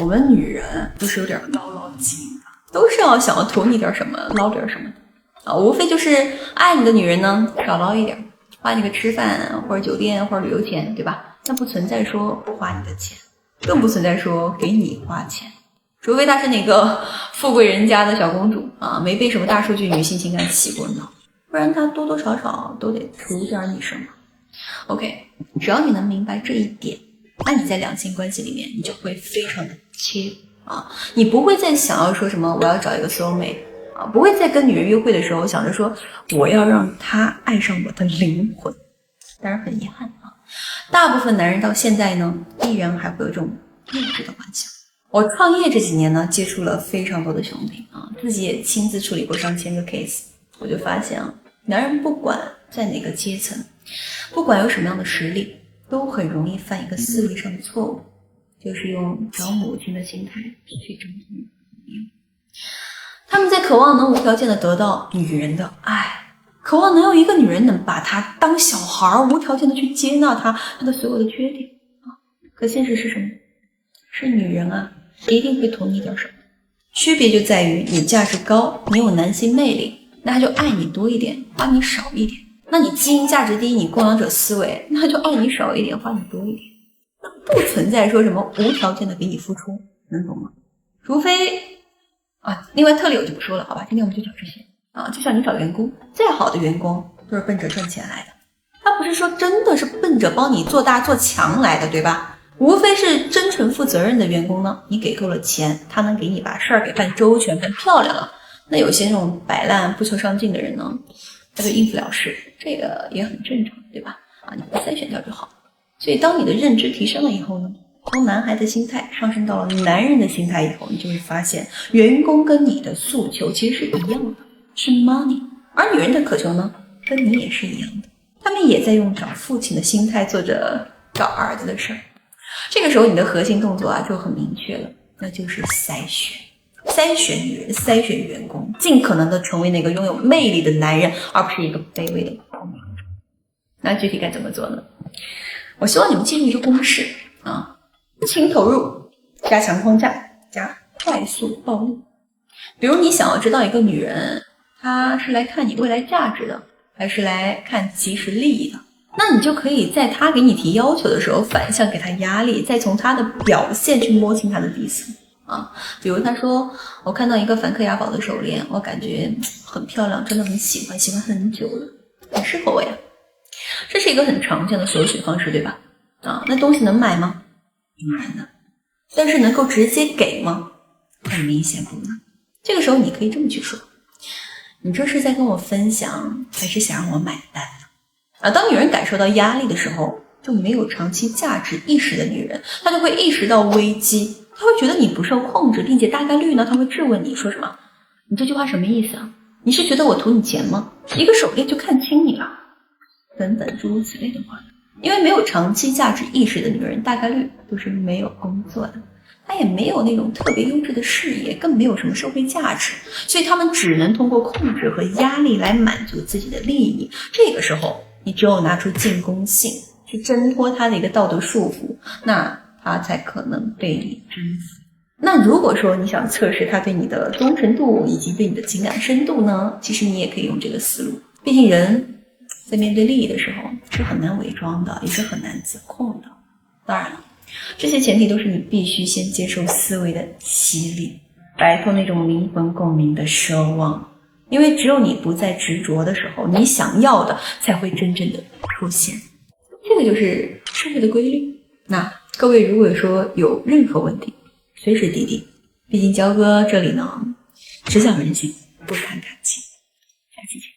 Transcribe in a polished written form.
我们女人都是有点捞捞劲的，都是要想要图你点什么，捞点什么的啊，无非就是爱你的女人呢，少捞一点，花你个吃饭或者酒店或者旅游钱，对吧？但不存在说不花你的钱，更不存在说给你花钱，除非她是哪个富贵人家的小公主啊，没被什么大数据女性情感洗过脑，不然她多多少少都得图点你什么。OK， 只要你能明白这一点，那你在两性关系里面，你就会非常的切啊，你不会再想要说什么我要找一个 soul mate 啊，不会再跟女人约会的时候想着说我要让她爱上我的灵魂。当然很遗憾啊，大部分男人到现在呢，依然还会有这种幼稚的幻想。我创业这几年呢，接触了非常多的兄弟啊，自己也亲自处理过上千个 case， 我就发现啊，男人不管在哪个阶层，不管有什么样的实力，都很容易犯一个思维上的错误，就是用找母亲的心态去征服女人。他们在渴望能无条件的得到女人的爱，渴望能有一个女人能把她当小孩，无条件的去接纳她的所有的缺点啊。可现实是什么？是女人啊，一定会图你点什么。区别就在于你价值高，你有男性魅力，那他就爱你多一点，花你少一点。那你基因价值低，你供养者思维，那就爱你少一点，花你多一点。那不存在说什么无条件的给你付出，能懂吗？除非啊，另外特例我就不说了，好吧？今天我们就讲这些啊。就像你找员工，再好的员工都是奔着赚钱来的，他不是说真的是奔着帮你做大做强来的，对吧？无非是真诚负责任的员工呢，你给够了钱，他能给你把事儿给办周全办漂亮了。那有些那种摆烂不求上进的人呢，他就应付了事，这个也很正常，对吧？啊，你不筛选掉就好。所以当你的认知提升了以后呢，从男孩的心态上升到了男人的心态以后，你就会发现员工跟你的诉求其实是一样的，是 money， 而女人的渴求呢，跟你也是一样的，他们也在用找父亲的心态做着找儿子的事儿。这个时候你的核心动作啊就很明确了，那就是筛选女人，筛选员工，尽可能的成为那个拥有魅力的男人，而不是一个卑微的供养者。那具体该怎么做呢？我希望你们记住一个公式啊，轻投入加强框架加快速暴露。比如你想要知道一个女人她是来看你未来价值的，还是来看即时利益的，那你就可以在她给你提要求的时候反向给她压力，再从她的表现去摸清她的底层啊。比如她说我看到一个梵克雅宝的手链，我感觉很漂亮，真的很喜欢很久了，很适合我呀。这是一个很常见的索取方式，对吧？啊，那东西能买吗？当然的，但是能够直接给吗？很明显不能。这个时候你可以这么去说，你这是在跟我分享，还是想让我买单啊？当女人感受到压力的时候，就没有长期价值意识的女人，她就会意识到危机，她会觉得你不受控制，并且大概率呢，她会质问你说什么？你这句话什么意思啊？你是觉得我图你钱吗？一个手链就看清你了，等等诸如此类的话。因为没有长期价值意识的女人，大概率都是没有工作的，她也没有那种特别优质的事业，更没有什么社会价值，所以她们只能通过控制和压力来满足自己的利益。这个时候你只有拿出进攻性去挣脱她的一个道德束缚，那她才可能被你征服。那如果说你想测试她对你的忠诚度以及对你的情感深度呢，其实你也可以用这个思路。毕竟人在面对利益的时候是很难伪装的，也是很难自控的。当然了，这些前提都是你必须先接受思维的洗礼，摆脱那种灵魂共鸣的奢望。因为只有你不再执着的时候，你想要的才会真正的出现。这个就是社会的规律。那各位如果说有任何问题，随时滴滴。毕竟焦哥这里呢，只讲人性，不谈感情。下期见。